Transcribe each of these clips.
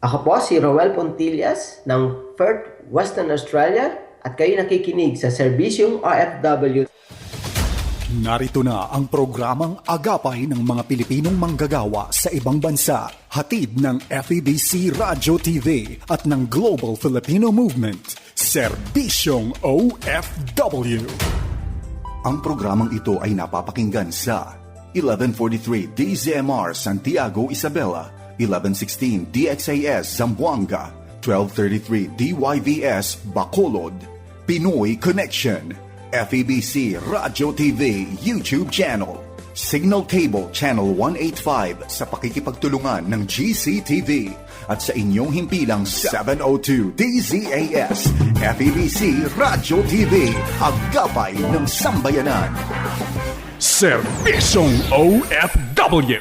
Ako po si Roel Pontillas ng Perth, Western Australia at kayo nakikinig sa Serbisyong OFW. Narito na ang programang Agapay ng mga Pilipinong manggagawa sa ibang bansa. Hatid ng FEBC Radio TV at ng Global Filipino Movement, Serbisyong OFW. Ang programang ito ay napapakinggan sa 1143 DZMR Santiago, Isabela, 1116 DXAS Zamboanga, 1233 DYVS Bacolod, Pinoy Connection, FEBC Radio TV YouTube channel, Signal Cable Channel 185 sa pakikipagtulungan ng GCTV at sa inyong himpilang 702 DZAS FEBC Radio TV, Agapay ng Sambayanan. Serbisyong OFW.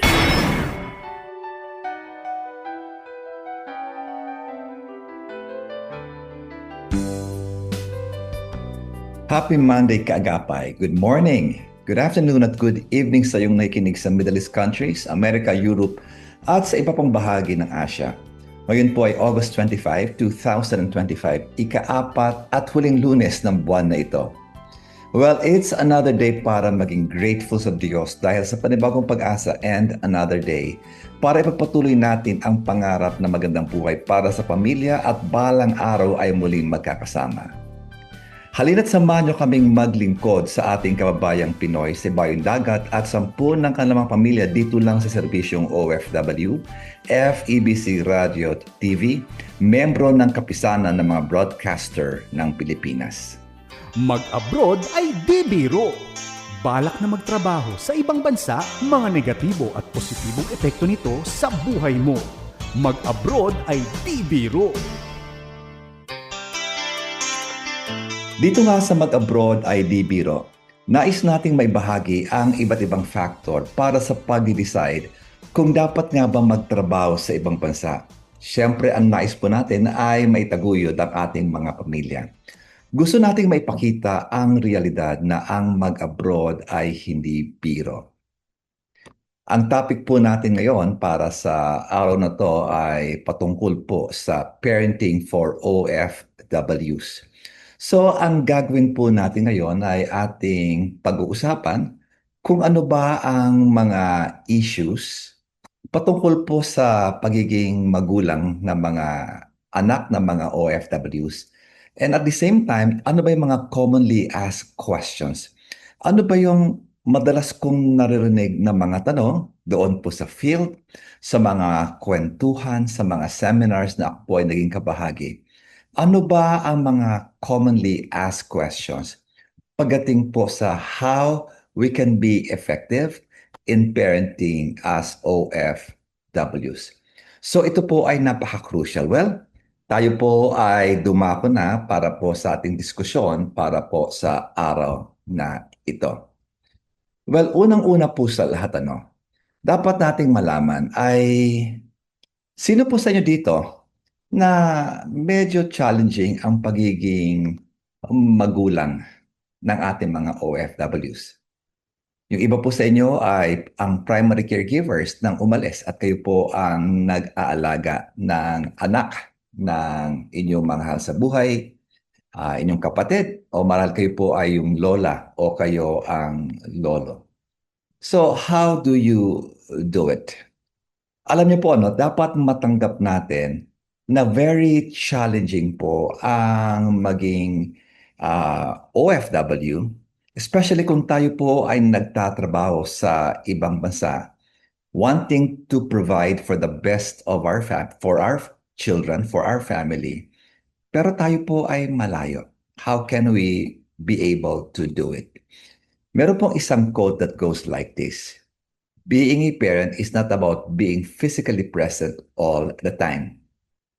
Happy Monday, Kaagapay. Good morning, good afternoon at good evening sa iyong nakikinig sa Middle East countries, America, Europe at sa iba pang bahagi ng Asia. Ngayon po ay August 25, 2025, ika-4 at huling Lunes ng buwan na ito. Well, it's another day para maging grateful sa Diyos dahil sa panibagong pag-asa and another day para ipagpatuloy natin ang pangarap na magandang buhay para sa pamilya at balang araw ay muling magkakasama. Halina't samahan niyo kaming maglingkod sa ating kababayang Pinoy sa Bayong Dagat at 10 ng kanilang pamilya dito lang sa Serbisyong OFW, FEBC Radio TV, membro ng kapisanan ng mga broadcaster ng Pilipinas. Mag-abroad ay di biro. Balak na magtrabaho sa ibang bansa, mga negatibo at positibong epekto nito sa buhay mo. Mag-abroad ay di biro. Dito nga sa Mag-Abroad ay di biro, nais nating may bahagi ang iba't ibang factor para sa pag-decide kung dapat nga ba magtrabaho sa ibang bansa. Siyempre, ang nais po natin ay maitaguyod ang ating mga pamilya. Gusto nating maipakita ang realidad na ang mag-abroad ay hindi biro. Ang topic po natin ngayon para sa araw na to ay patungkol po sa parenting for OFWs. So, ang gagawin po natin ngayon ay ating pag-uusapan kung ano ba ang mga issues patungkol po sa pagiging magulang ng mga anak ng mga OFWs. And at the same time, ano ba yung mga commonly asked questions? Ano ba yung madalas kong naririnig na mga tanong doon po sa field, sa mga kwentuhan, sa mga seminars na ako po ay naging kabahagi? Ano ba ang mga commonly asked questions pagdating po sa how we can be effective in parenting as OFWs? So ito po ay napaka-crucial. Well, tayo po ay dumako na para po sa ating diskusyon para po sa araw na ito. Well, unang-una po sa lahat, dapat nating malaman ay sino po sa inyo dito na medyo challenging ang pagiging magulang ng ating mga OFWs. Yung iba po sa inyo ay ang primary caregivers ng umalis at kayo po ang nag-aalaga ng anak ng inyong mahal sa buhay, inyong kapatid, o marahil kayo po ay yung lola o kayo ang lolo. So, how do you do it? Alam niyo po, dapat matanggap natin na very challenging po ang maging OFW, especially kung tayo po ay nagtatrabaho sa ibang bansa, wanting to provide for the best of for our children, for our family, pero tayo po ay malayo. How can we be able to do it? Meron pong isang quote that goes like this: being a parent is not about being physically present all the time,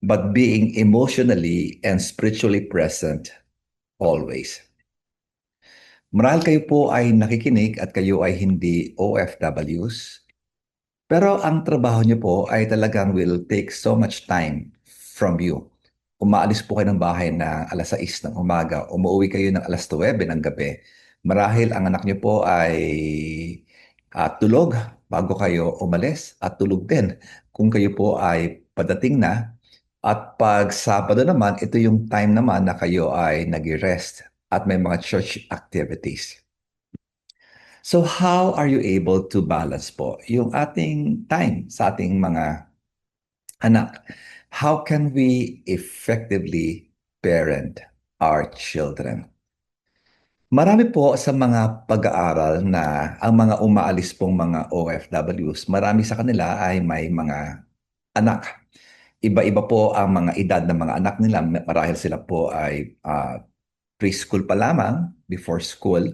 but being emotionally and spiritually present always. Marahil kayo po ay nakikinig at kayo ay hindi OFWs, pero ang trabaho niyo po ay talagang will take so much time from you. Umaalis po kayo ng bahay na alas 6 ng umaga, umuwi kayo ng alas 9 ng gabi. Marahil ang anak niyo po ay tulog bago kayo umalis at tulog din kung kayo po ay padating na At pag Sabado naman, ito yung time naman na kayo ay nag-rest at may mga church activities. So how are you able to balance po yung ating time sa ating mga anak? How can we effectively parent our children? Marami po sa mga pag-aaral na ang mga umaalis pong mga OFWs, marami sa kanila ay may mga anak. Iba-iba po ang mga edad ng mga anak nila. Marahil sila po ay preschool pa lamang, before school.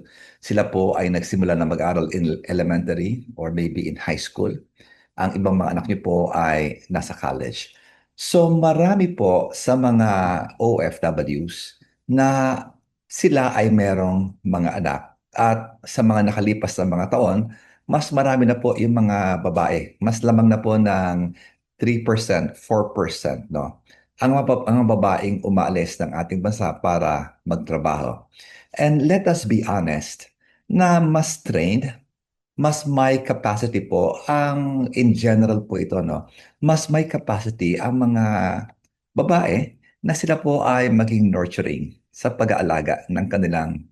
Sila po ay nagsimula na mag-aral in elementary or maybe in high school. Ang ibang mga anak niyo po ay nasa college. So marami po sa mga OFWs na sila ay merong mga anak. At sa mga nakalipas na mga taon, mas marami na po yung mga babae. Mas lamang na po ng 3%, 4%, no? Ang babaeng umaalis ng ating bansa para magtrabaho. And let us be honest, na mas trained, mas may capacity po ang in general po ito, no? Mas may capacity ang mga babae na sila po ay maging nurturing sa pag-aalaga ng kanilang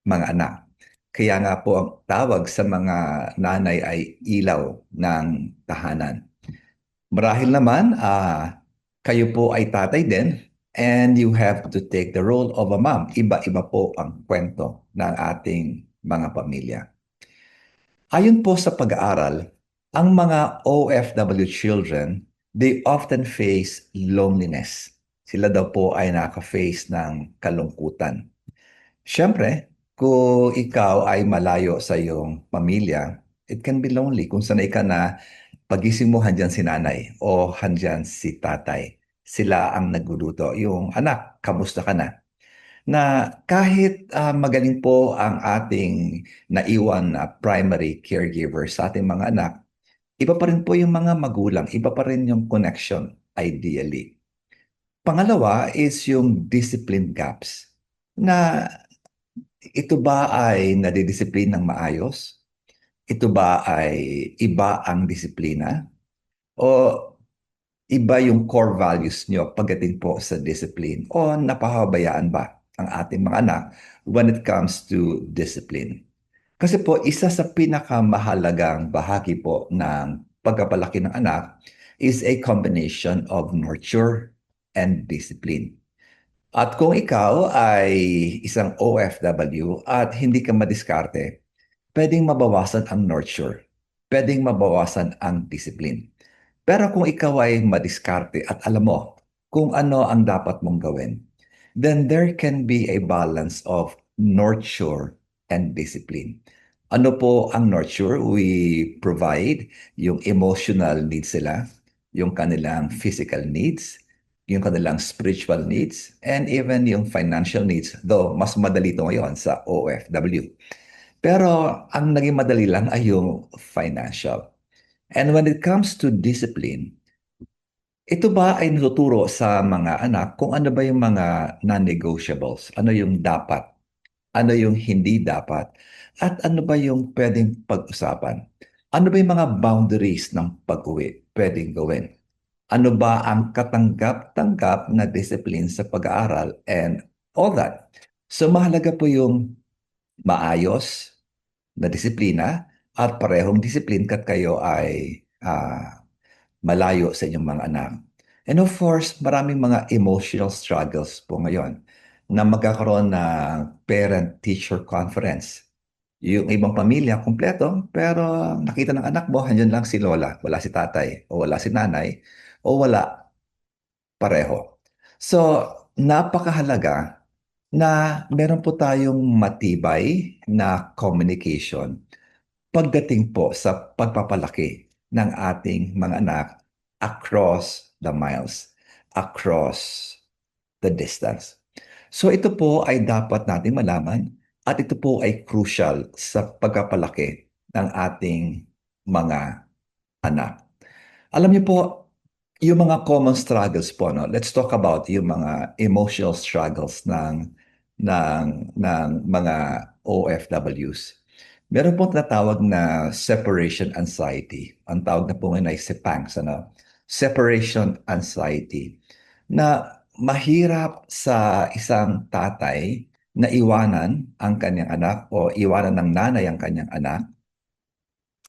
mga anak. Kaya nga po ang tawag sa mga nanay ay ilaw ng tahanan. Marahil naman, kayo po ay tatay din and you have to take the role of a mom. Iba-iba po ang kwento ng ating mga pamilya. Ayon po sa pag-aaral, ang mga OFW children, they often face loneliness. Sila daw po ay naka-face ng kalungkutan. Siyempre, kung ikaw ay malayo sa iyong pamilya, it can be lonely kung sanay ka na pagising mo handyan si nanay o handyan si tatay. Sila ang nagluluto. Yung anak, kamusta ka na? Na kahit magaling po ang ating naiwan na primary caregiver sa ating mga anak, iba pa rin po yung mga magulang, iba pa rin yung connection ideally. Pangalawa is yung discipline gaps. Na ito ba ay nadidisiplin ng maayos? Ito ba ay iba ang disiplina? O iba yung core values nyo pagdating po sa discipline? O napahabayaan ba ang ating mga anak when it comes to discipline? Kasi po, isa sa pinakamahalagang bahagi po ng pagpapalaki ng anak is a combination of nurture and discipline. At kung ikaw ay isang OFW at hindi ka madiskarte, pwedeng mabawasan ang nurture, pwedeng mabawasan ang discipline. Pero kung ikaw ay madiskarte at alam mo kung ano ang dapat mong gawin, then there can be a balance of nurture and discipline. Ano po ang nurture? We provide yung emotional needs sila, yung kanilang physical needs, yung kanilang spiritual needs, and even yung financial needs, though mas madali ito ngayon sa OFW. Pero ang naging madali lang ay yung financial. And when it comes to discipline, ito ba ay natuturo sa mga anak kung ano ba yung mga non-negotiables? Ano yung dapat? Ano yung hindi dapat? At ano ba yung pwedeng pag-usapan? Ano ba yung mga boundaries ng pag-uwi pwedeng gawin? Ano ba ang katanggap-tanggap na discipline sa pag-aaral and all that? So mahalaga po yung maayos na disiplina at parehong disiplin kat kayo ay malayo sa inyong mga anak. And of course, maraming mga emotional struggles po ngayon na magkakaroon ng parent-teacher conference. Yung ibang pamilya, kumpleto, pero nakita ng anak mo, handyan lang si lola, wala si tatay, o wala si nanay, o wala pareho. So, napakahalaga na meron po tayong matibay na communication pagdating po sa pagpapalaki ng ating mga anak across the miles, across the distance. So ito po ay dapat nating malaman at ito po ay crucial sa pagpapalaki ng ating mga anak. Alam niyo po, yung mga common struggles po, no? Let's talk about yung mga emotional struggles ng mga OFWs. Meron pong tinatawag na separation anxiety. Ang tawag na po ngayon ay SEPANGS, ano? Separation anxiety. na mahirap sa isang tatay na iwanan ang kanyang anak o iwanan ng nanay ang kanyang anak,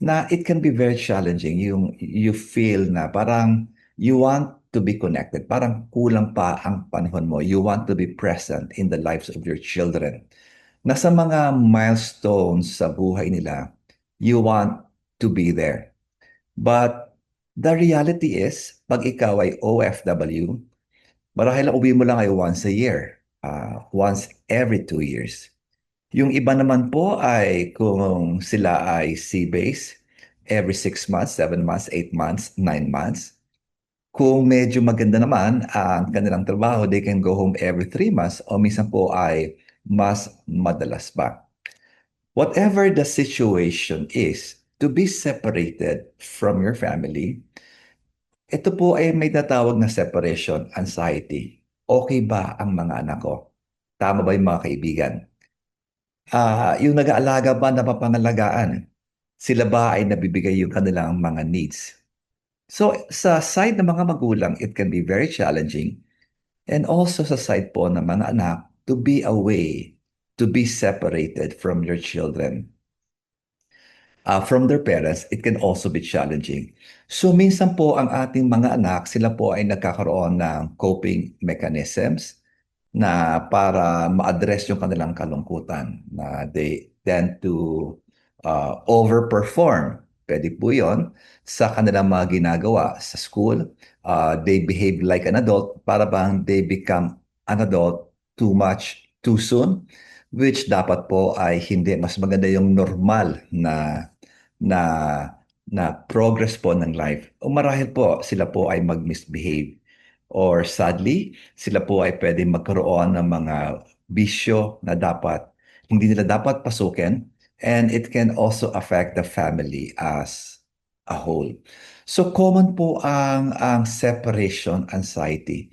na it can be very challenging. Yung you feel na parang you want to be connected. Parang kulang pa ang panahon mo. You want to be present in the lives of your children. Na sa mga milestones sa buhay nila, you want to be there. But the reality is, pag ikaw ay OFW, marahil ang uwi mo lang ay once a year, once every 2 years. Yung iba naman po ay kung sila ay sea-based, every 6 months, 7 months, 8 months, 9 months. Kung medyo maganda naman ang kanilang trabaho, they can go home every 3 months o minsan po ay mas madalas pa. Whatever the situation is, to be separated from your family, ito po ay may tatawag na separation anxiety. Okay ba ang mga anak ko? Tama ba yung mga kaibigan? Yung nag-aalaga ba na mapangalagaan? Sila ba ay nabibigay yung kanilang mga needs? So, sa side ng mga magulang, it can be very challenging. And also sa side po ng mga anak, to be away, to be separated from your children, from their parents, it can also be challenging. So, minsan po ang ating mga anak, sila po ay nagkakaroon ng coping mechanisms na para ma-address yung kanilang kalungkutan, na they tend to overperform. Pwede po yun sa kanilang mga ginagawa sa school. They behave like an adult para bang they become an adult too much too soon, which dapat po ay hindi. Mas maganda yung normal na na progress po ng life. O marahil po sila po ay mag-misbehave. Or sadly, sila po ay pwede magkaroon ng mga bisyo na hindi nila dapat pasukin, and it can also affect the family as a whole. So common po ang separation anxiety.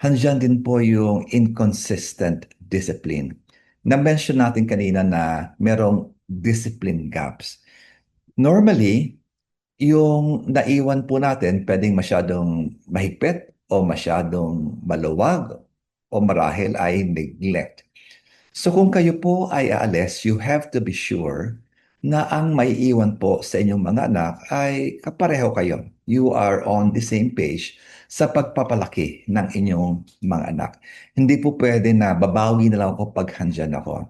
Handyan din po yung inconsistent discipline. Na-mention natin kanina na merong discipline gaps. Normally, yung naiwan po natin pwedeng masyadong mahigpit o masyadong maluwag o marahil ay neglect. So kung kayo po ay aalis, you have to be sure na ang maiiwan po sa inyong mga anak ay kapareho kayo. You are on the same page sa pagpapalaki ng inyong mga anak. Hindi po pwede na babawi na lang ako pag handyan ako.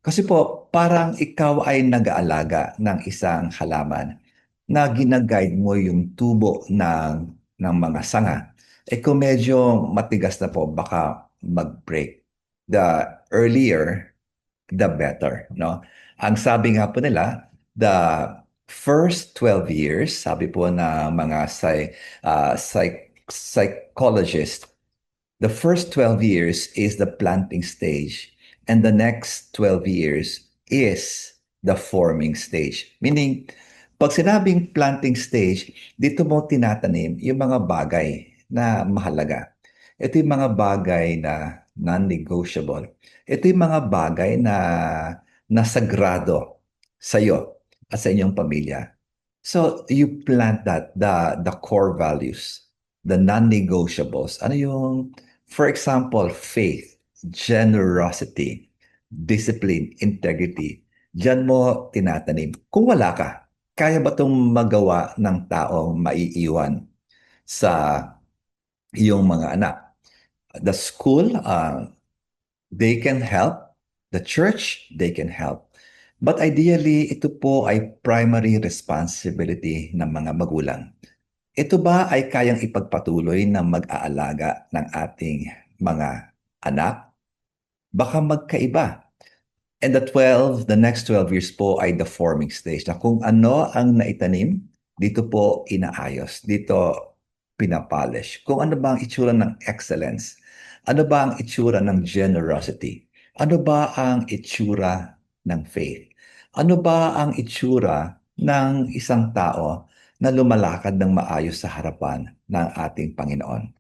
Kasi po, parang ikaw ay nag-aalaga ng isang halaman na ginaguide mo yung tubo ng mga sanga. Kung medyo matigas na po, baka mag-break. The earlier, the better. No? Ang sabi nga po nila, the first 12 years, sabi po na mga psychologist, the first 12 years is the planting stage, and the next 12 years is the forming stage. Meaning, pag sinabing planting stage, dito mo tinatanim yung mga bagay na mahalaga. Ito yung mga bagay na non-negotiable. Ito yung mga bagay na sagrado sa iyo at sa inyong pamilya. So, you plant the core values, the non-negotiables. Ano yung, for example, faith, generosity, discipline, integrity. Diyan mo tinatanim. Kung wala ka, kaya ba itong magawa ng taong maiiwan sa iyong mga anak? The school, they can help. The church, they can help. But ideally, ito po ay primary responsibility ng mga magulang. Ito ba ay kayang ipagpatuloy na mag-aalaga ng ating mga anak? Baka magkaiba. And the next 12 years po ay the forming stage na kung ano ang naitanim, dito po inaayos, dito pinapolish. Kung ano ba ang itsura ng excellence, ano ba ang itsura ng generosity, ano ba ang itsura ng faith, ano ba ang itsura ng isang tao na lumalakad ng maayos sa harapan ng ating Panginoon.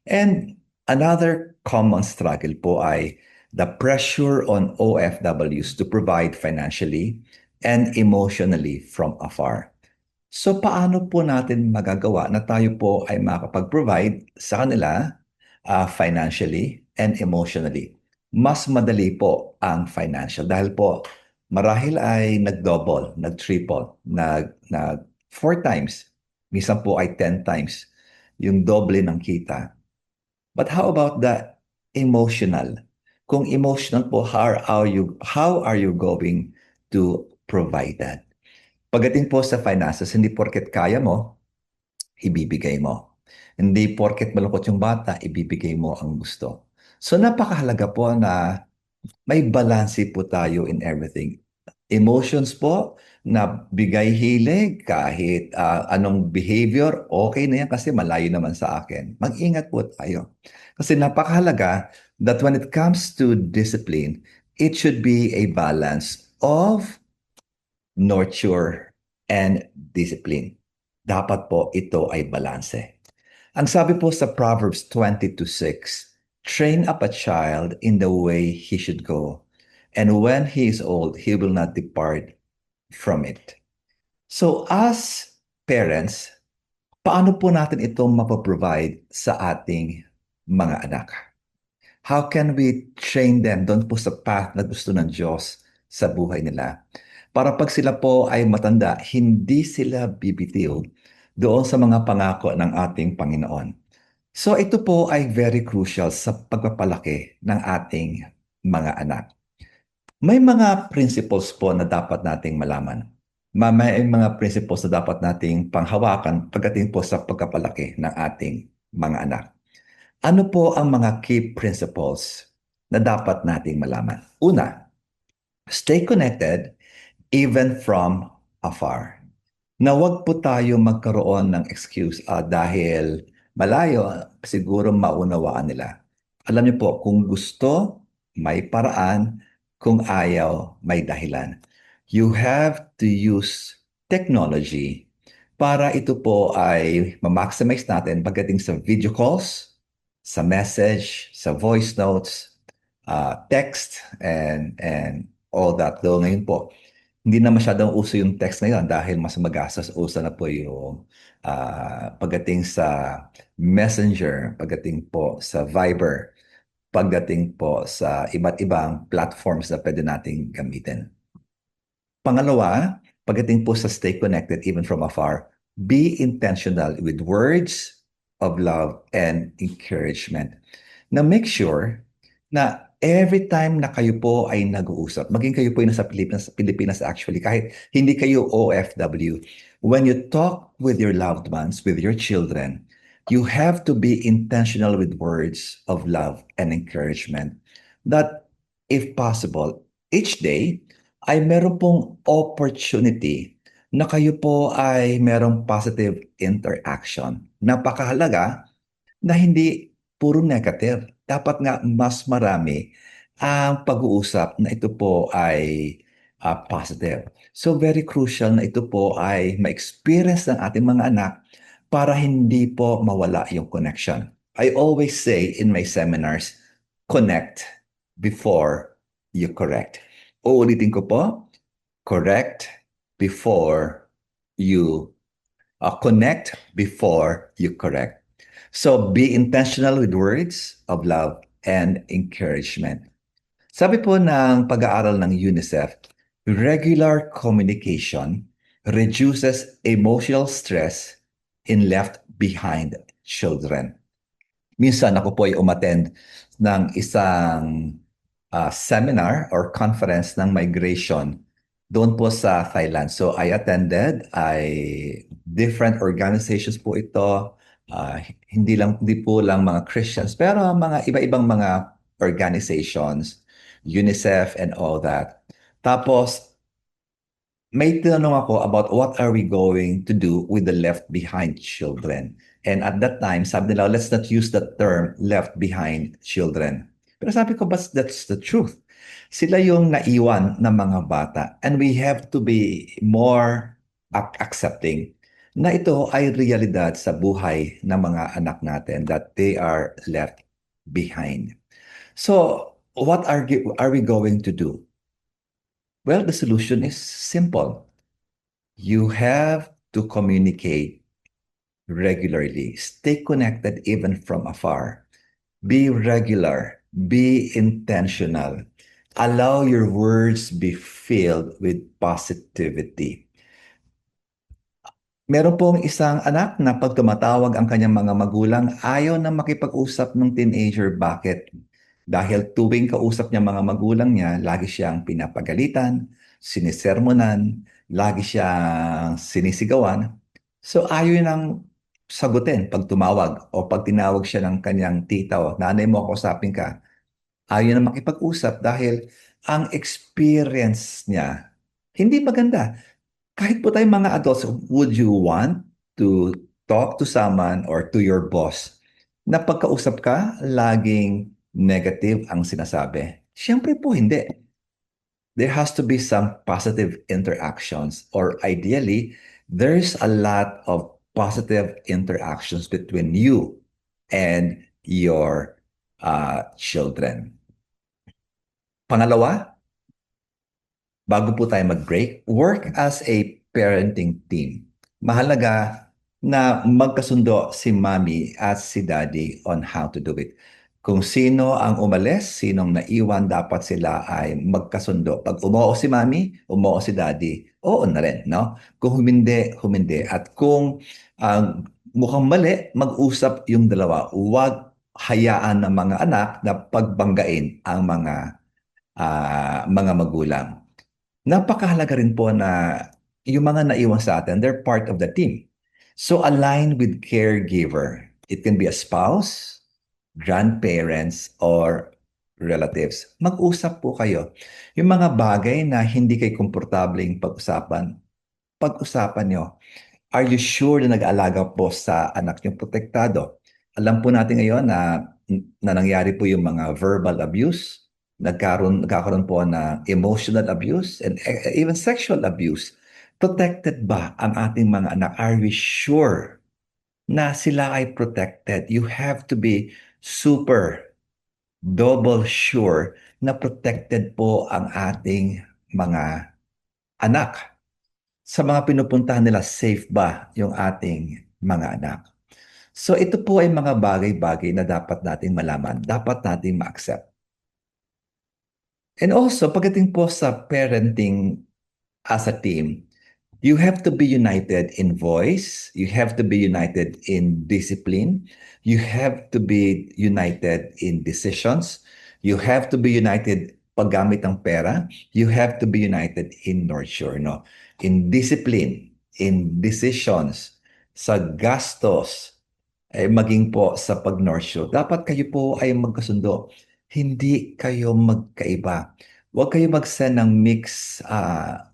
And another common struggle po ay the pressure on OFWs to provide financially and emotionally from afar. So paano po natin magagawa na tayo po ay makapag-provide sa kanila financially and emotionally. Mas madali po ang financial dahil po marahil ay nag-double, nag-triple, nag 4 times, minsan po ay 10 times yung doble ng kita. But how about the emotional? Kung emotional po, how are you going to provide that? Pagdating po sa finances, hindi porket kaya mo, ibibigay mo. Hindi porket malungkot yung bata, ibibigay mo ang gusto. So napakahalaga po na may balanse po tayo in everything. Emotions po, na bigay hilig, kahit anong behavior, okay na yan kasi malayo naman sa akin. Mag-ingat po tayo. Kasi napakahalaga that when it comes to discipline, it should be a balance of nurture and discipline. Dapat po ito ay balanse. Ang sabi po sa Proverbs 22:6, train up a child in the way he should go, and when he is old, he will not depart from it. So as parents, paano po natin ito mapaprovide sa ating mga anak? How can we train them doon po sa path na gusto ng Diyos sa buhay nila? Para pag sila po ay matanda, hindi sila bibitiw doon sa mga pangako ng ating Panginoon. So ito po ay very crucial sa pagpapalaki ng ating mga anak. May mga principles po na dapat nating malaman. May mga principles na dapat nating panghawakan pagdating po sa pagpapalaki ng ating mga anak. Ano po ang mga key principles na dapat nating malaman? Una, stay connected even from afar. Na wag po tayo magkaroon ng excuse dahil malayo, siguro maunawaan nila. Alam niyo po, kung gusto, may paraan. Kung ayaw, may dahilan. You have to use technology para ito po ay ma-maximize natin pagdating sa video calls, sa message, sa voice notes, text, and all that. Though ngayon po, hindi na masyadong uso yung text na yun dahil mas magastos. Uso na po yung pagdating sa Messenger, pagdating po sa Viber, pagdating po sa iba't ibang platforms na pwede nating gamitin. Pangalawa, pagdating po sa stay connected even from afar, be intentional with words of love and encouragement. Na make sure na every time na kayo po ay nag-uusap, maging kayo po ay nasa Pilipinas actually, kahit hindi kayo OFW, when you talk with your loved ones, with your children, you have to be intentional with words of love and encouragement. That, if possible, each day ay meron pong opportunity na kayo po ay merong positive interaction. Napakahalaga na hindi puro negative. Dapat nga mas marami ang pag-uusap na ito po ay positive. So very crucial na ito po ay ma-experience ng ating mga anak para hindi po mawala yung connection. I always say in my seminars, connect before you correct. Uulitin ko po, correct before you connect before you correct. So be intentional with words of love and encouragement. Sabi po ng pag-aaral ng UNICEF, regular communication reduces emotional stress in left behind children. Minsan ako po ay umattend ng isang seminar or conference ng migration doon po sa Thailand. So I attended, different organizations po ito, hindi po lang mga Christians, pero mga iba-ibang mga organizations, UNICEF and all that. Tapos, may tinanong ako about what are we going to do with the left behind children. And at that time, sabi nila, let's not use the term left behind children. Pero sabi ko, but that's the truth. Sila yung naiwan ng mga bata. And we have to be more accepting na ito ay realidad sa buhay ng mga anak natin, that they are left behind. So, what are we going to do? Well, the solution is simple. You have to communicate regularly. Stay connected even from afar. Be regular. Be intentional. Allow your words be filled with positivity. Meron pong isang anak na pag tumatawag ang kanyang mga magulang, ayaw na makipag-usap ng teenager. Bakit? Dahil tuwing kausap niya mga magulang niya, lagi siyang pinapagalitan, sinisermonan, lagi siyang sinisigawan. So ayaw nang sagutin pag tumawag o pag tinawag siya ng kanyang tita o nanay mo, kausapin ka. Ayaw na makipag-usap dahil ang experience niya hindi maganda. Kahit po tayong mga adults, would you want to talk to someone or to your boss na pagkausap ka, laging negative ang sinasabi? Siyempre po hindi. There has to be some positive interactions, or ideally, there's a lot of positive interactions between you and your children. Pangalawa, bago po tayo mag-break, work as a parenting team. Mahalaga na magkasundo si mommy at si daddy on how to do it. Kung sino ang umalis, sinong naiwan, dapat sila ay magkasundo. Pag umuo si mommy, umuo si daddy, oo na rin, no? Kung humindi, humindi. At kung mukhang mali, mag-usap yung dalawa. Huwag hayaan ng mga anak na pagbanggain ang mga magulang. Napakahalaga rin po na yung mga naiwan sa atin, they're part of the team. So align with caregiver. It can be a spouse, grandparents, or relatives. Mag-usap po kayo. Yung mga bagay na hindi kayo komportabling pag-usapan, pag-usapan nyo. Are you sure na nag-aalaga po sa anak nyo protektado? Alam po natin ngayon na nangyari po yung mga verbal abuse, nagkakaroon po ng emotional abuse, and even sexual abuse. Protected ba ang ating mga anak? Are we sure na sila ay protected? You have to be super, double sure na protected po ang ating mga anak. Sa mga pinupuntahan nila, safe ba yung ating mga anak? So ito po ay mga bagay-bagay na dapat nating malaman, dapat nating ma-accept. And also, pagdating po sa parenting as a team, you have to be united in voice, you have to be united in discipline, you have to be united in decisions, you have to be united paggamit ng pera, you have to be united in nurture, no? In discipline, in decisions, sa gastos, maging po sa pag-nurture. Dapat kayo po ay magkasundo. Hindi kayo magkaiba. Huwag kayo mag-send ng mixed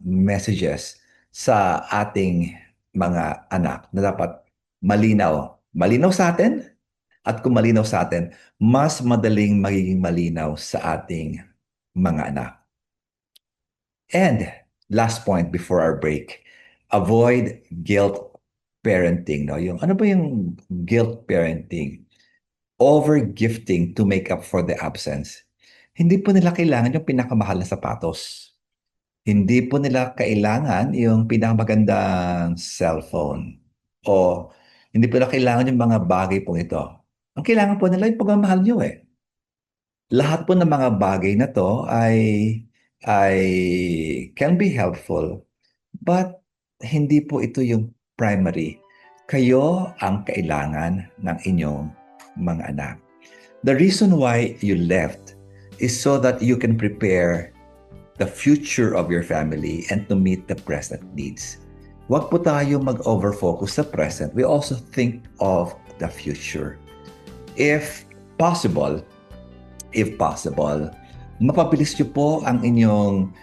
messages sa ating mga anak na dapat malinaw. Malinaw sa atin, at kung malinaw sa atin, mas madaling magiging malinaw sa ating mga anak. And last point before our break, avoid guilt parenting. No? Ano ba yung guilt parenting? Over-gifting to make up for the absence. Hindi po nila kailangan yung pinakamahal na sapatos. Hindi po nila kailangan yung pinakamagandang cellphone. O hindi po nila kailangan yung mga bagay po ito. Ang kailangan po nila yung pagmamahal nyo eh. Lahat po ng mga bagay na to ay can be helpful, but hindi po ito yung primary. Kayo ang kailangan ng inyong mga anak. The reason why you left is so that you can prepare the future of your family and to meet the present needs. Huwag po tayo mag-overfocus sa present. We also think of the future. If possible, mapabilis niyo po ang inyong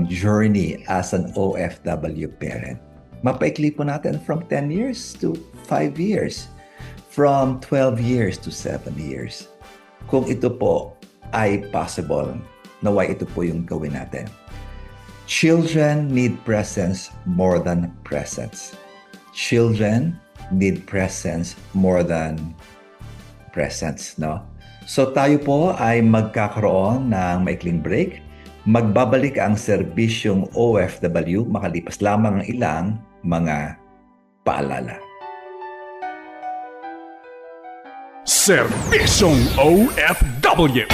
journey as an OFW parent. Mapaikli po natin from 10 years to 5 years, from 12 years to 7 years. Kung ito po ay possible, naway ito po yung gawin natin. Children need presence more than presence. Children need presence more than presence, no? So tayo po ay magkakaroon ng maikling break. Magbabalik ang serbisyong OFW makalipas lamang ang ilang mga paalala. Serbisyong OFW.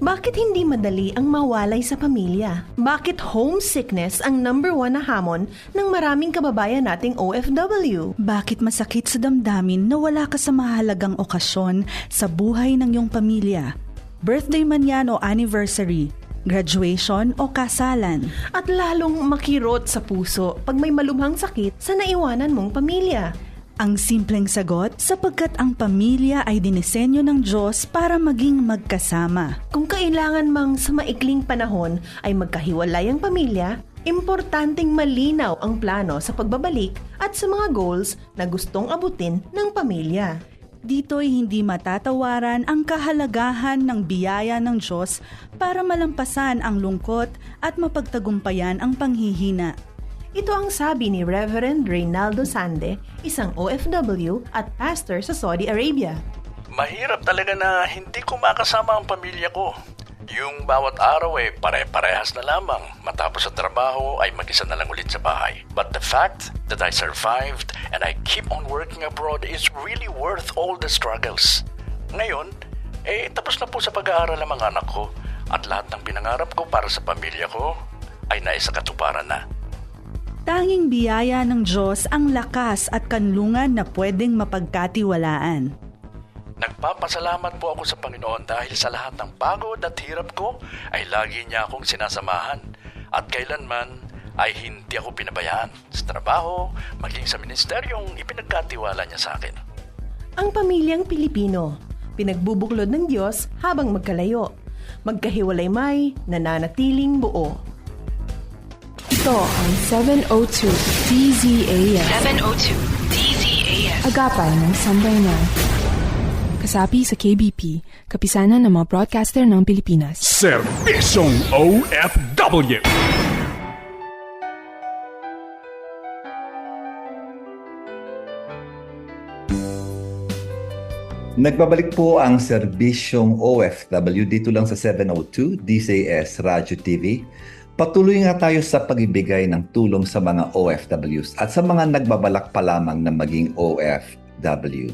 Bakit hindi madali ang mawalay sa pamilya? Bakit homesickness ang #1 na hamon ng maraming kababayan nating OFW? Bakit masakit sa damdamin na wala ka sa mahalagang okasyon sa buhay ng iyong pamilya? Birthday man yan o anniversary, graduation o kasalan. At lalong makirot sa puso pag may malubhang sakit sa naiwanan mong pamilya. Ang simpleng sagot, sapagkat ang pamilya ay dinisenyo ng Diyos para maging magkasama. Kung kailangan mang sa maikling panahon ay magkahiwalay ang pamilya, importanteng malinaw ang plano sa pagbabalik at sa mga goals na gustong abutin ng pamilya. Dito'y hindi matatawaran ang kahalagahan ng biyaya ng Diyos para malampasan ang lungkot at mapagtagumpayan ang panghihina. Ito ang sabi ni Reverend Reynaldo Sande, isang OFW at pastor sa Saudi Arabia. Mahirap talaga na hindi ko makasama ang pamilya ko. Yung bawat araw ay pare-parehas na lamang. Matapos sa trabaho ay mag-isa na lang ulit sa bahay. But the fact that I survived and I keep on working abroad is really worth all the struggles. Ngayon, tapos na po sa pag-aaral ang mga anak ko at lahat ng pinangarap ko para sa pamilya ko ay naisakatuparan na. Tanging biyaya ng Diyos ang lakas at kanlungan na pwedeng mapagkatiwalaan. Nagpapasalamat po ako sa Panginoon dahil sa lahat ng pagod at hirap ko ay lagi niya akong sinasamahan at kailanman ay hindi ako pinabayaan sa trabaho, maging sa ministeryong ipinagkatiwala niya sa akin. Ang pamilyang Pilipino, pinagbubuklod ng Diyos habang magkalayo. Magkahiwalay may nananatiling buo. Ito ang 702 DZAS. 702 DZAS. Agapan ng Sambayanan. Kasapi sa KBP, kapisanan ng mga broadcaster ng Pilipinas. Serbisyong OFW. Nagbabalik po ang serbisyong OFW dito lang sa 702 DZAS Radio TV. Patuloy nga tayo sa pagbibigay ng tulong sa mga OFWs at sa mga nagbabalak pa lamang na maging OFW.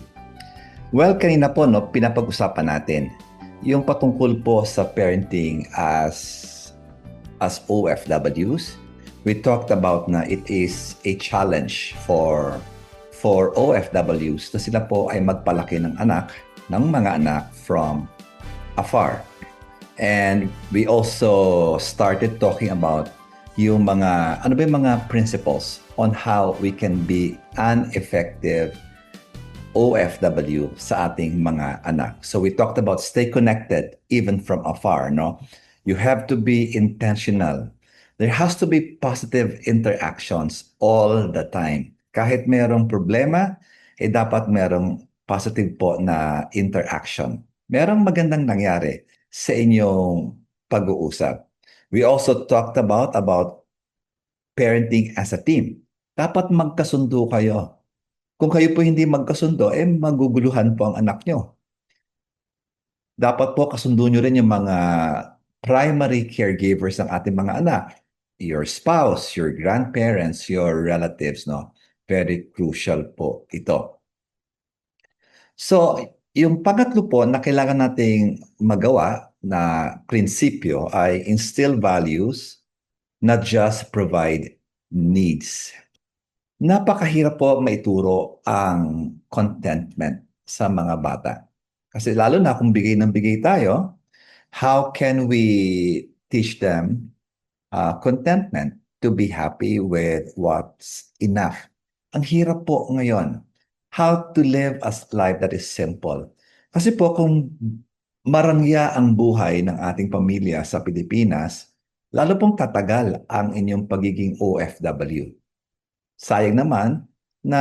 Well, kanina po pinapag-usapan natin yung patungkol po sa parenting as OFWs. We talked about na it is a challenge for OFWs na sila po ay magpalaki ng mga anak from afar. And we also started talking about yung mga principles on how we can be an effective OFW sa ating mga anak. So we talked about stay connected even from afar, no? You have to be intentional. There has to be positive interactions all the time. Kahit merong problema, dapat merong positive po na interaction. Merong magandang nangyari sa inyong pag-uusap. We also talked about parenting as a team. Dapat magkasundo kayo. Kung kayo po hindi magkasundo, maguguluhan po ang anak nyo. Dapat po kasundo nyo rin yung mga primary caregivers ng ating mga anak. Your spouse, your grandparents, your relatives, no? Very crucial po ito. So, yung pangatlo po na kailangan nating magawa na prinsipyo ay instill values, not just provide needs. Napakahirap po maituro ang contentment sa mga bata. Kasi lalo na kung bigay ng bigay tayo, how can we teach them contentment to be happy with what's enough? Ang hirap po ngayon. How to live a life that is simple. Kasi po kung marangya ang buhay ng ating pamilya sa Pilipinas, lalo pong tatagal ang inyong pagiging OFW. Sayang naman na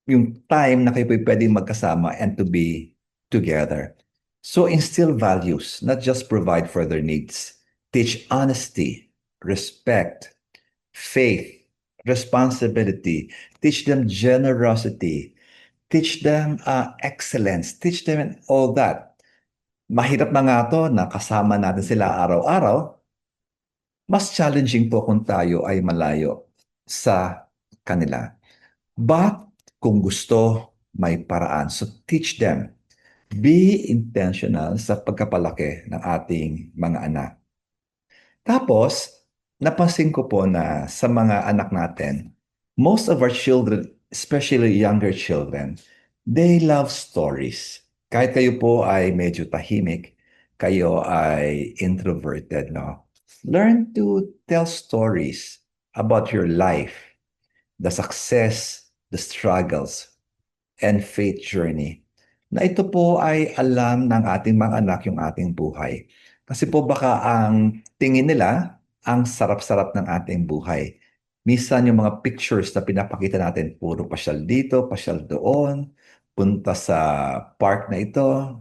yung time na kayo pwedeng magkasama and to be together. So instill values, not just provide for their needs. Teach honesty, respect, faith, responsibility. Teach them generosity. Teach them excellence. Teach them all that. Mahirap na nga to na kasama natin sila araw-araw. Mas challenging po kung tayo ay malayo sa kanila. But kung gusto may paraan. So teach them. Be intentional sa pagkapalaki ng ating mga anak. Tapos, napansin ko po na sa mga anak natin, most of our children, especially younger children, they love stories. Kahit kayo po ay medyo tahimik, kayo ay introverted, no? Learn to tell stories about your life, the success, the struggles, and faith journey. Na ito po ay alam ng ating mga anak yung ating buhay. Kasi po baka ang tingin nila, ang sarap-sarap ng ating buhay. Minsan yung mga pictures na pinapakita natin, puro pasyal dito, pasyal doon, punta sa park na ito,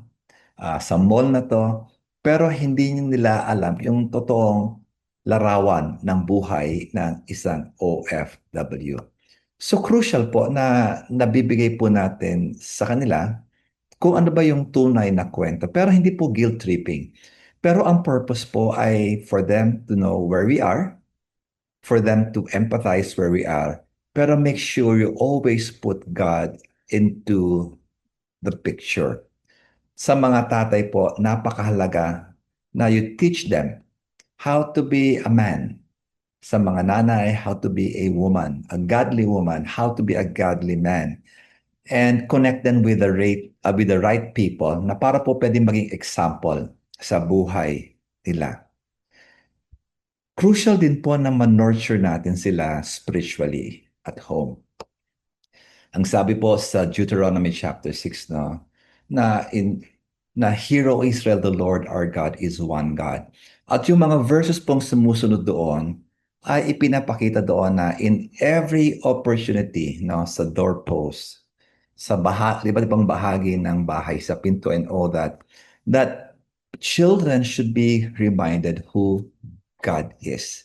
sa mall na to. Pero hindi nila alam yung totoong larawan ng buhay ng isang OFW. So crucial po na nabibigay po natin sa kanila kung ano ba yung tunay na kwento. Pero hindi po guilt tripping. Pero ang purpose po ay for them to know where we are, for them to empathize where we are, pero make sure you always put God into the picture. Sa mga tatay po, napakahalaga na you teach them how to be a man. Sa mga nanay, how to be a woman, a godly woman, how to be a godly man. And connect them with the right people na para po pwedeng maging example sa buhay nila. Crucial din po na ma-nurture natin sila spiritually at home. Ang sabi po sa Deuteronomy chapter 6, no, na Hear, O Israel, the Lord our God is one God. At yung mga verses pong sumusunod doon ay ipinapakita doon na in every opportunity, no, sa doorpost, sa iba't ibang bahagi ng bahay, sa pinto and all that children should be reminded who God is.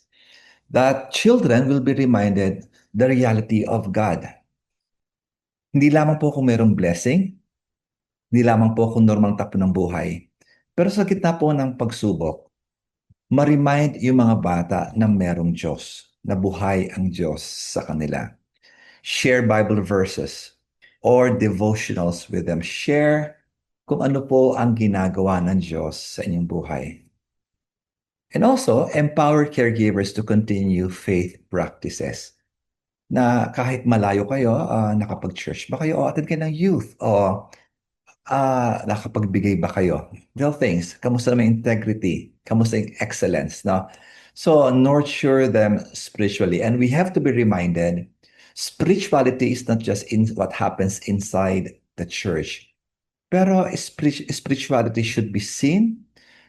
That children will be reminded the reality of God. Hindi lamang po kung mayroong blessing, hindi lamang po kung normal takbo ng buhay, pero sa gitna po ng pagsubok, ma-remind yung mga bata na merong Diyos, na buhay ang Diyos sa kanila. Share Bible verses or devotionals with them. Share kung ano po ang ginagawa ng Diyos sa inyong buhay. And also, empower caregivers to continue faith practices. Na kahit malayo kayo, nakapag-church ba kayo, o attend kayo ng youth, o nakapagbigay ba kayo? Little things. Kamusta naman integrity? Kamusta yung excellence? No? So, nurture them spiritually. And we have to be reminded, spirituality is not just in what happens inside the church. Pero spirituality should be seen,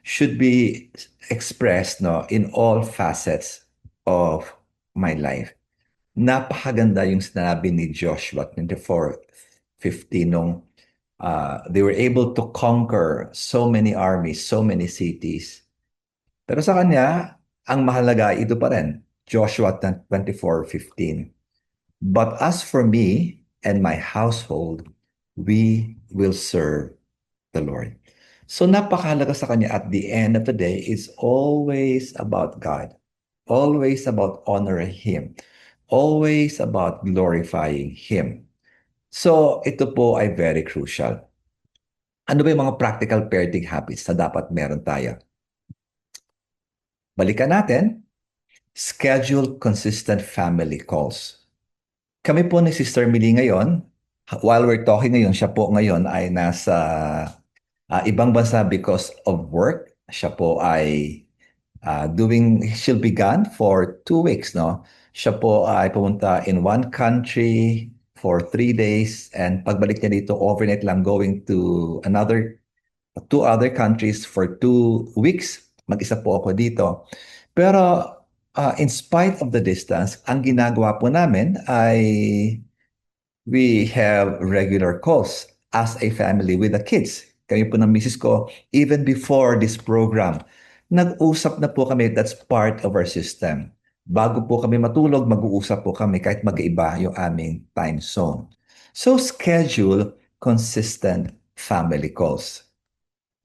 should be expressed, no, in all facets of my life. Napakaganda yung sinabi ni Joshua 24:15 nung they were able to conquer so many armies, so many cities. Pero sa kanya, ang mahalaga ito pa rin, Joshua 24:15. But as for me and my household, we will serve the Lord. So napakahalaga sa kanya at the end of the day is always about God. Always about honoring Him. Always about glorifying Him. So ito po ay very crucial. Ano ba yung mga practical parenting habits na dapat meron tayo? Balikan natin. Schedule consistent family calls. Kami po ni Sister Millie ngayon, while we're talking ngayon, siya po ngayon ay nasa ibang bansa because of work. Siya po ay she'll be gone for 2 weeks, no? Siya po ay pumunta in one country for 3 days and pagbalik niya dito, overnight lang going to two other countries for 2 weeks. Mag-isa po ako dito. Pero in spite of the distance, ang ginagawa po namin ay we have regular calls as a family with the kids. Kami po ng misis ko, even before this program, nag-usap na po kami. That's part of our system. Bago po kami matulog, mag-uusap po kami kahit mag-iba yung aming time zone. So schedule consistent family calls.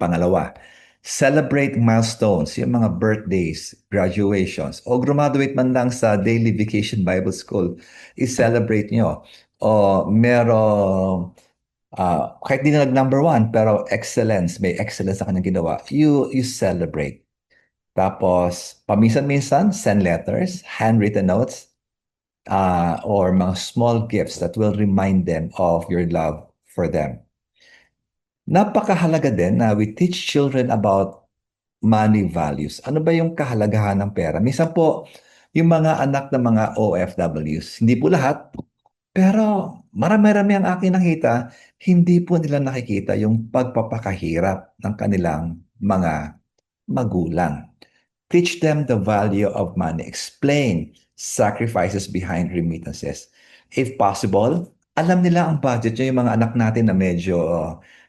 Pangalawa, celebrate milestones, yung mga birthdays, graduations, o graduate man lang sa Daily Vacation Bible School, i-celebrate nyo. O merong Kahit di na nag-number one, pero excellence, may excellence sa kanyang ginawa, you celebrate. Tapos, paminsan-minsan, send letters, handwritten notes, or mga small gifts that will remind them of your love for them. Napakahalaga din na we teach children about money values. Ano ba yung kahalagahan ng pera? Minsan po, yung mga anak ng mga OFWs, hindi po lahat, pero marami-rami ang aking nakita, hindi po nila nakikita yung pagpapakahirap ng kanilang mga magulang. Teach them the value of money. Explain sacrifices behind remittances. If possible, alam nila ang budget nyo, yung mga anak natin na medyo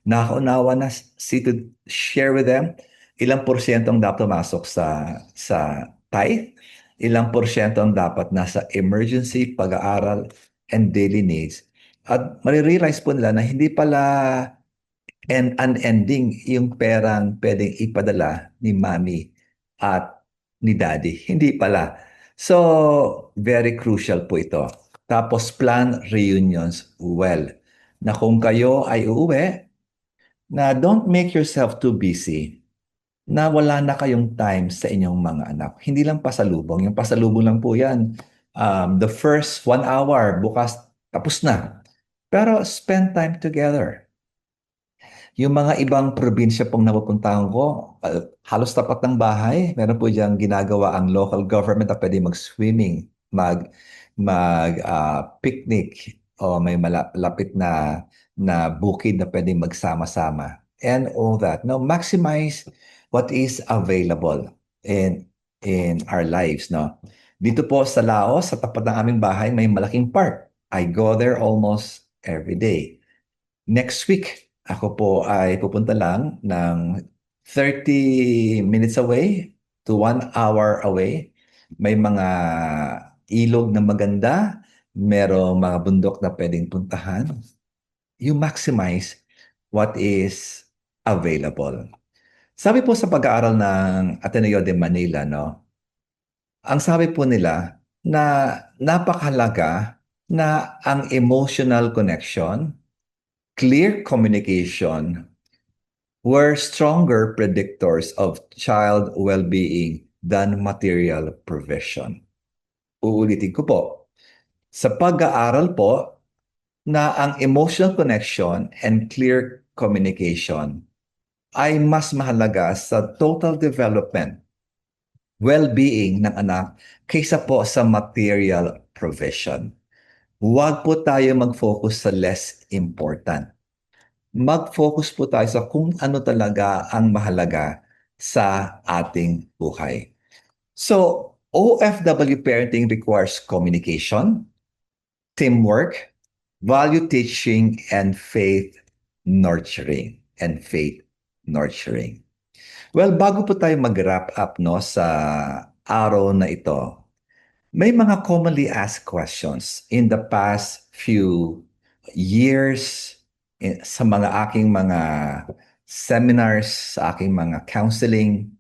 nakaunawa na, see to share with them ilang porsyento ang dapat pumasok sa tithe, ilang porsyento ang dapat nasa emergency, pag-aaral, and daily needs. At marirealize po nila na hindi pala unending yung perang pwedeng ipadala ni mami at ni daddy. Hindi pala. So, very crucial po ito. Tapos, plan reunions well. Na kung kayo ay uuwi, na don't make yourself too busy na wala na kayong time sa inyong mga anak. Hindi lang pasalubong. Yung pasalubong lang po yan. The first 1 hour, bukas, tapos na. Pero spend time together. Yung mga ibang probinsya pong napupuntahan ko, halos tapat ng bahay, meron po diyang ginagawa ang local government na pwede mag-swimming, picnic, o may malapit na bukid na pwede magsama-sama. And all that. Now, maximize what is available in our lives. No? Dito po sa Laos, sa tapat ng aming bahay, may malaking park. I go there almost every day. Next week, ako po ay pupunta lang ng 30 minutes away to 1 hour away. May mga ilog na maganda, merong mga bundok na pwedeng puntahan. You maximize what is available. Sabi po sa pag-aaral ng Ateneo de Manila, no? Ang sabi po nila na napakahalaga na ang emotional connection, clear communication were stronger predictors of child well-being than material provision. Uulitin ko po. Sa pag-aaral po na ang emotional connection and clear communication ay mas mahalaga sa total development, well-being ng anak kaysa po sa material provision. Huwag po tayo mag-focus sa less important. Mag-focus po tayo sa kung ano talaga ang mahalaga sa ating buhay. So, OFW parenting requires communication, teamwork, value teaching, and faith nurturing. Well, bago po tayo mag-wrap up sa araw na ito, may mga commonly asked questions in the past few years sa mga aking mga seminars, sa aking mga counseling,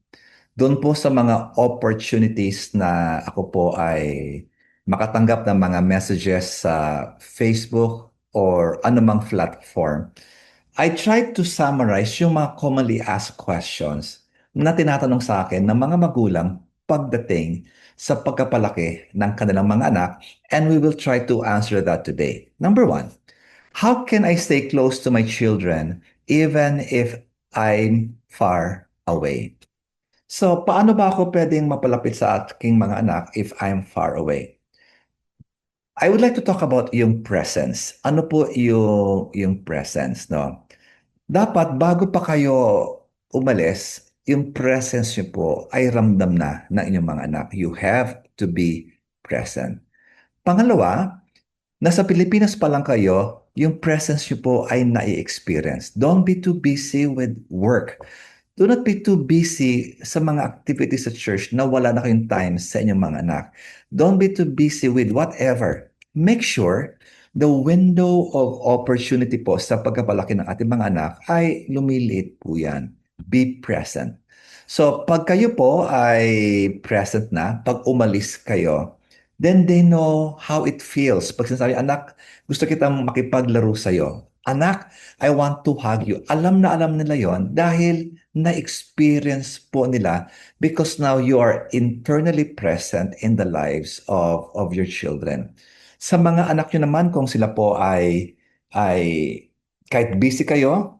doon po sa mga opportunities na ako po ay makatanggap ng mga messages sa Facebook or anumang platform. I tried to summarize yung mga commonly asked questions na tinatanong sa akin ng mga magulang pagdating sa pagkapalaki ng kanilang mga anak, and we will try to answer that today. Number 1, how can I stay close to my children even if I'm far away? So, paano ba ako pwedeng mapalapit sa aking mga anak if I'm far away? I would like to talk about yung presence. Ano po yung presence, no? Dapat bago pa kayo umalis, yung presence nyo po ay ramdam na ng inyong mga anak. You have to be present. Pangalawa, nasa Pilipinas pa lang kayo, yung presence nyo po ay nai-experience. Don't be too busy with work. Do not be too busy sa mga activities sa church na wala na kayong time sa inyong mga anak. Don't be too busy with whatever. Make sure the window of opportunity po sa pagkapalaki ng ating mga anak ay lumiliit po yan. Be present. So, pag kayo po ay present na, pag umalis kayo, then they know how it feels. Pag sinasabi, anak, gusto kitang makipaglaro sa'yo. Anak, I want to hug you. Alam na alam nila yon dahil na-experience po nila because now you are internally present in the lives of your children. Sa mga anak nyo naman, kung sila po ay kahit busy kayo,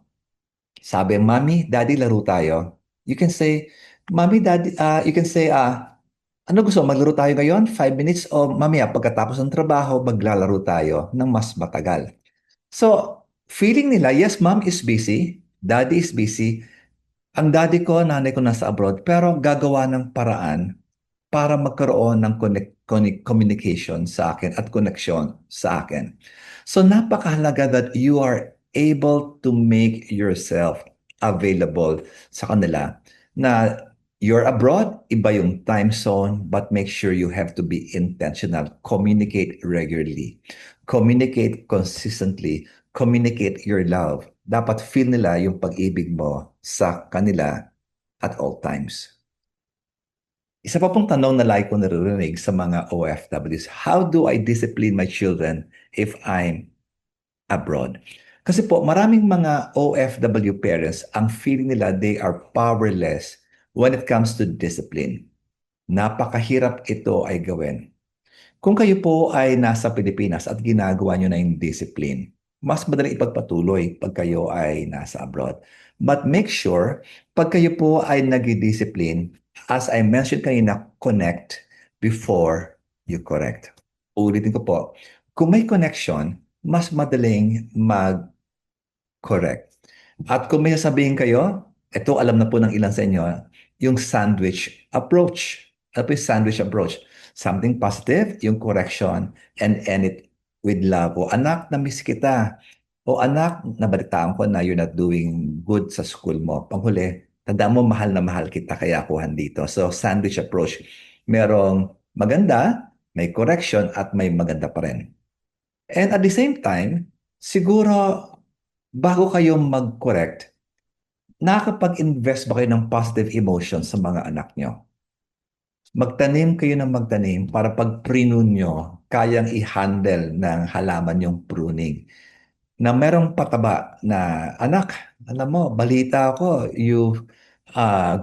sabi, Mommy, Daddy, laro tayo. You can say, Mommy, Daddy, you can say, ano gusto, maglaro tayo ngayon? 5 minutes o mamaya pagkatapos ng trabaho, maglalaro tayo ng mas matagal. So, feeling nila, yes, mom is busy, daddy is busy. Ang daddy ko, nanay ko nasa abroad, pero gagawa ng paraan para magkaroon ng communication sa akin at connection sa akin. So, napakahalaga that you are able to make yourself available sa kanila na you're abroad, iba yung time zone, but make sure you have to be intentional. Communicate regularly. Communicate consistently. Communicate your love. Dapat feel nila yung pag-ibig mo sa kanila at all times. Isa pa pong tanong na lagi ko naririnig sa mga OFWs, how do I discipline my children if I'm abroad? Kasi po, maraming mga OFW parents, ang feeling nila they are powerless when it comes to discipline. Napakahirap ito ay gawin. Kung kayo po ay nasa Pilipinas at ginagawa nyo na yung discipline, mas madaling ipagpatuloy pag kayo ay nasa abroad. But make sure, pag kayo po ay nag-discipline, as I mentioned kanina, connect before you correct. Ulitin ko po, kung may connection, mas madaling mag-correct. At kung may sabihin kayo, ito alam na po ng ilan sa inyo, yung sandwich approach. Ano po yung sandwich approach? Something positive, yung correction, and end it with love. O anak, na-miss kita. O anak, nabalitaan ko na you're not doing good sa school mo. Panghuli, tandaan mo, mahal na mahal kita, kaya ako dito. So, sandwich approach. Merong maganda, may correction, at may maganda pa rin. And at the same time, siguro, bago kayo mag-correct, nakakapag-invest ba kayo ng positive emotions sa mga anak nyo? Magtanim kayo ng magtanim para pag prune nyo, kayang i-handle ng halaman yung pruning. Na merong pataba na, anak, alam mo, balita ako,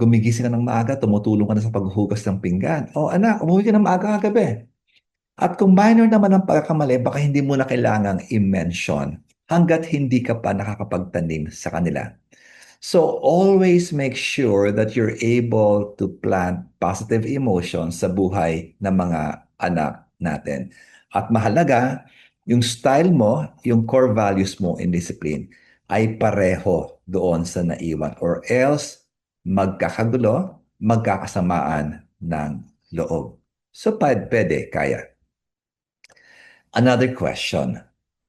gumigising ka ng maaga, tumutulong ka na sa paghuhugas ng pinggan. O anak, umuwi ka ng maaga kagabi. At kung minor naman ang pagkakamali, baka hindi mo na kailangang i-mention hanggat hindi ka pa nakakapagtanim sa kanila. So always make sure that you're able to plant positive emotions sa buhay ng mga anak natin. At mahalaga, yung style mo, yung core values mo in discipline ay pareho doon sa naiwan, or else magkakagulo, magkakasamaan ng loob. So pwede, kaya. Another question.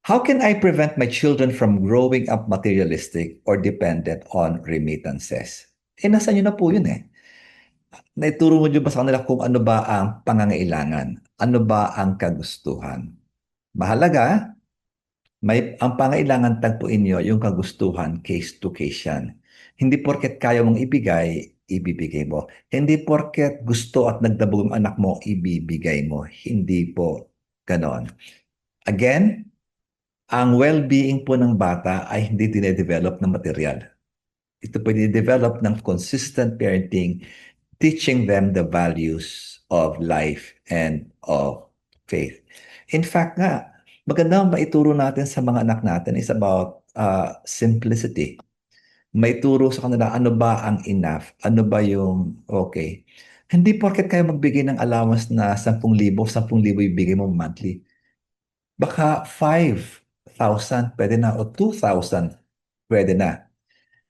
How can I prevent my children from growing up materialistic or dependent on remittances? Nasa nyo na po yun eh. Naituro mo dyan ba sa kanila kung ano ba ang pangangailangan? Ano ba ang kagustuhan? Mahalaga, ang pangailangan tagpuin nyo yung kagustuhan, case to case yan. Hindi porket kaya mong ibigay, ibibigay mo. Hindi porket gusto at nagdabog ang anak mo, ibibigay mo. Hindi po ganon. Again, ang well-being po ng bata ay hindi dinedevelop ng material. Ito po dinedevelop ng consistent parenting, teaching them the values of life and of faith. In fact nga, magandang maituro natin sa mga anak natin is about simplicity. Maituro sa kanila ano ba ang enough, ano ba yung okay. Hindi porket kayo magbigay ng allowance na 10,000, 10,000 ibigay mo monthly. Baka 5,000 pwede na o 2,000 pwede na.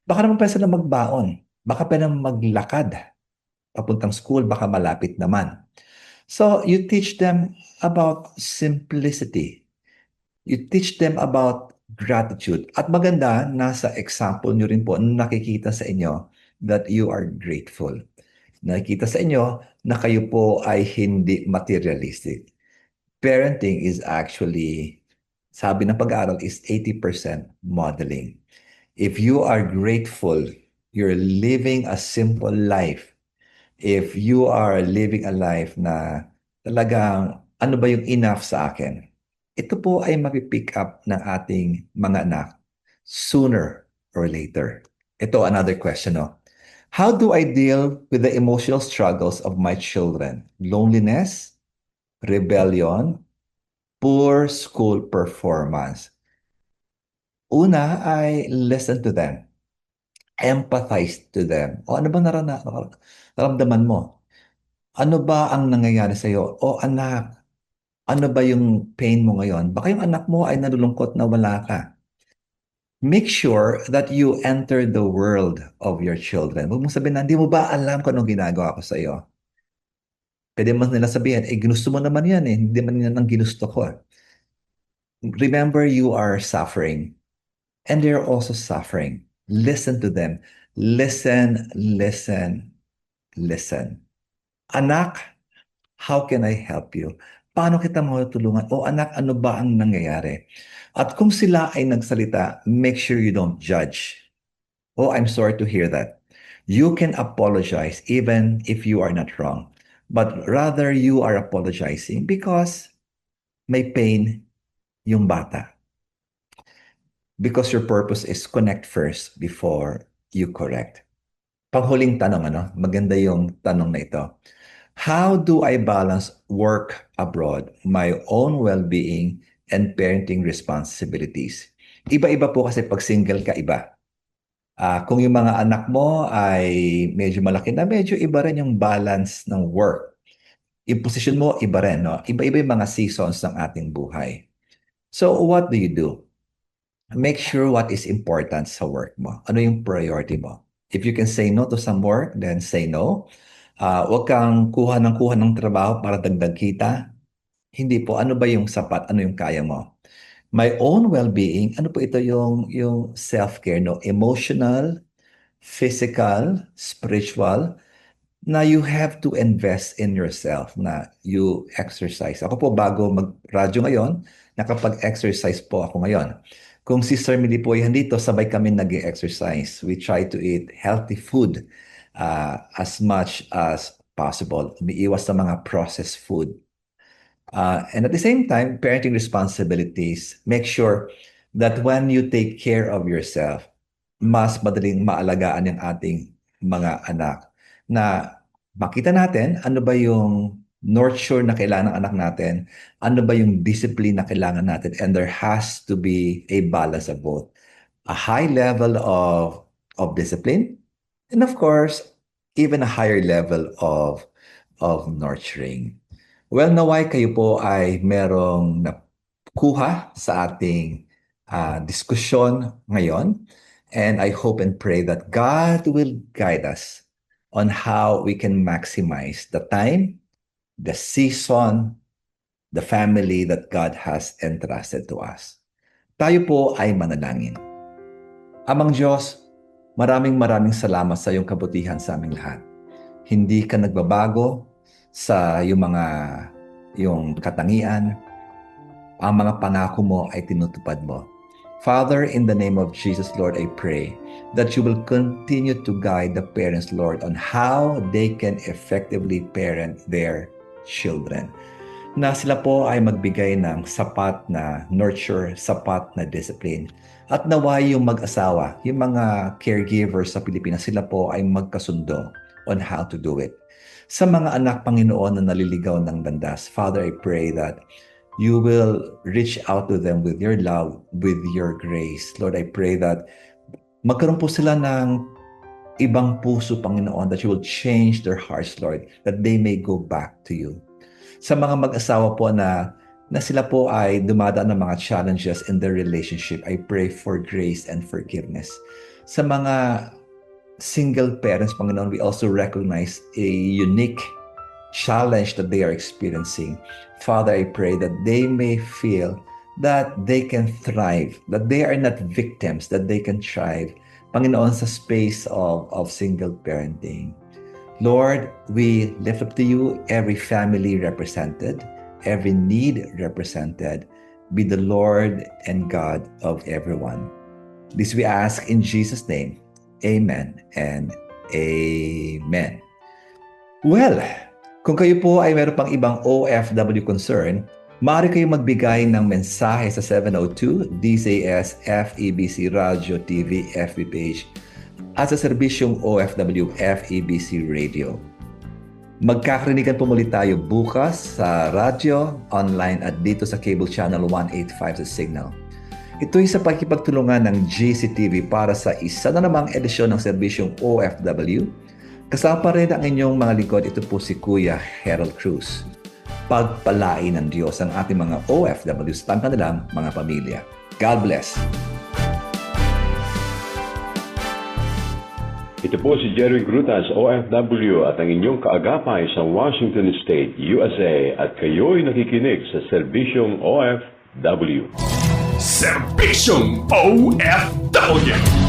Baka naman pwede sila magbaon. Baka pwede naman maglakad. Papuntang school, baka malapit naman. So, you teach them about simplicity. You teach them about gratitude. At maganda, nasa example nyo rin po, nakikita sa inyo that you are grateful. Nakikita sa inyo na kayo po ay hindi materialistic. Parenting is actually, sabi ng pag-aaral, is 80% modeling. If you are grateful, you're living a simple life. If you are living a life na talagang ano ba yung enough sa akin, ito po ay mapipick up ng ating mga anak sooner or later. Ito, another question, no? How do I deal with the emotional struggles of my children? Loneliness, rebellion, poor school performance. Una ay listen to them. Empathize to them. O ano ba naramdaman mo? Ano ba ang nangyayari sa'yo? O anak, ano ba yung pain mo ngayon? Baka yung anak mo ay nalulungkot na wala ka. Make sure that you enter the world of your children. Huwag mong sabihin na, hindi mo ba alam kung anong ginagawa ko sa iyo? Pwede mo nila sabihin, ginusto mo naman yan eh. Hindi man yan ang ginusto ko. Remember, you are suffering. And they're also suffering. Listen to them. Listen, listen, listen. Anak, how can I help you? Paano kita matulungan? O anak, ano ba ang nangyayari? At kung sila ay nagsalita, make sure you don't judge. Oh, I'm sorry to hear that. You can apologize even if you are not wrong. But rather, you are apologizing because may pain yung bata. Because your purpose is connect first before you correct. Panghuling tanong, maganda yung tanong na ito. How do I balance work abroad, my own well-being, and parenting responsibilities? Iba-iba po kasi pag single ka, iba. Kung yung mga anak mo ay medyo malaki na, medyo iba rin yung balance ng work. Yung position mo, iba rin. No? Iba-iba yung mga seasons ng ating buhay. So what do you do? Make sure what is important sa work mo. Ano yung priority mo? If you can say no to some work, then say no. Huwag kang kuha ng trabaho para dagdag kita. Hindi po. Ano ba yung sapat? Ano yung kaya mo? My own well-being, ano po ito yung self-care, no? Emotional, physical, spiritual, na you have to invest in yourself, na you exercise. Ako po, bago mag-radyo ngayon, nakapag-exercise po ako ngayon. Kung si Sir Millie po yan dito, sabay kami nag-exercise. We try to eat healthy food as much as possible. Umiiwas sa mga processed food. And at the same time, parenting responsibilities, make sure that when you take care of yourself, mas madaling maalagaan yung ating mga anak. Na makita natin ano ba yung nurture na kailangan ng anak natin, ano ba yung discipline na kailangan natin, and there has to be a balance of both. A high level of discipline, and of course, even a higher level of nurturing. Well, naway kayo po ay merong nakuha sa ating diskusyon ngayon. And I hope and pray that God will guide us on how we can maximize the time, the season, the family that God has entrusted to us. Tayo po ay manalangin. Amang Diyos, maraming salamat sa iyong kabutihan sa aming lahat. Hindi ka nagbabago sa yung katangian. Ang mga pangako mo ay tinutupad mo. Father, in the name of Jesus, Lord, I pray that you will continue to guide the parents, Lord, on how they can effectively parent their children. Na sila po ay magbigay ng sapat na nurture, sapat na discipline. At naway yung mag-asawa, yung mga caregivers sa Pilipinas, sila po ay magkasundo on how to do it. Sa mga anak, Panginoon, na naliligaw ng landas, Father, I pray that you will reach out to them with your love, with your grace. Lord, I pray that magkaroon po sila ng ibang puso, Panginoon, that you will change their hearts, Lord, that they may go back to you. Sa mga mag-asawa po na sila po ay dumadaan ng mga challenges in their relationship, I pray for grace and forgiveness. Sa mga single parents, Panginoon, we also recognize a unique challenge that they are experiencing. Father, I pray that they may feel that they can thrive, that they are not victims, that they can thrive, Panginoon, sa space of single parenting. Lord, we lift up to you every family represented, every need represented. Be the Lord and God of everyone. This we ask in Jesus' name. Amen and amen. Well, kung kayo po ay meron pang ibang OFW concern, Maaari kayong magbigay ng mensahe sa 702 DZAS FEBC Radio TV FB page at sa serbisyong OFW FEBC Radio. Magkakarinigan po muli tayo bukas sa radyo, online at dito sa cable channel 185 sa Signal. Ito'y sa pakikipagtulungan ng GCTV para sa isa na namang edisyon ng serbisyong OFW. Kasama rin ang inyong mga lingkod, ito po si Kuya Harold Cruz. Pagpalain ng Diyos ang ating mga OFWs at ang kanilang mga pamilya. God bless! Ito po si Jerry Grutas, OFW at ang inyong kaagapay sa Washington State, USA at kayo'y nakikinig sa Serbisyong OFW. Serbisyong OFW!